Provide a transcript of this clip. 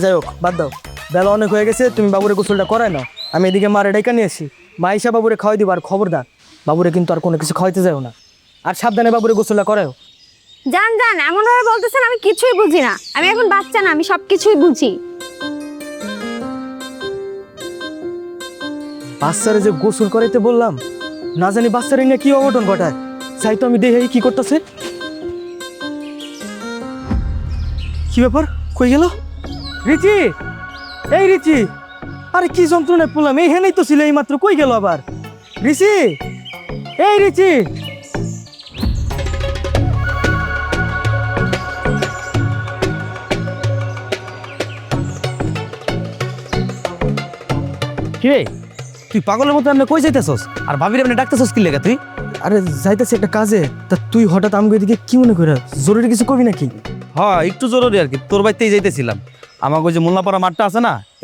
যাই হোক বাদ দাও, বেলা অনেক হয়ে গেছে, তুমি বাবুরে গোসলটা করাই নাও। আমি এদিকে মারে ডাইকা নিয়ে আসি, মা ইসা বাবুরে খাওয়াই দিব। আর খবরদার বাবুরে কিন্তু আর কোনো কিছু খাওয়াইতে যাও না, আর সাবধানে বাবুরে গোসলটা করাও। জান জান, এমন ভাবে বলতেছেন, আমি কিছুই বুঝি না। আমি এখন বাচ্চা না, আমি সবকিছুই বুঝি। বাচ্চারে যে গোসল করাইতে বললাম, না জানি বাচ্চারে নিয়ে কি অঘটন ঘটায়। চাই তো আমি দেখে কি করতেছে। কি ব্যাপার, কই গেল রিচি? এই রিচি, আরে কি যন্ত্রণায় পড়লাম, এইখানেই তো ছিল এই মাত্র, কই গেল আবার? রিচি, এই রিচি। কিরে তুই পাগলের মতো আপনি কই যাইতেছস? আর ভাবির আপনি ডাকতেছস কি লেগে তুই? আরে যাইতেছি একটা কাজে, তা তুই হঠাৎ আমগো এদিকে কি মনে করে? জরুরি কিছু কবি নাকি? হ্যাঁ একটু জরুরি আর কি, তোর বাড়িতেই যাইতেছিলাম। আমাকে ওই যে মোল্লাপাড়া মাঠটা আছে না,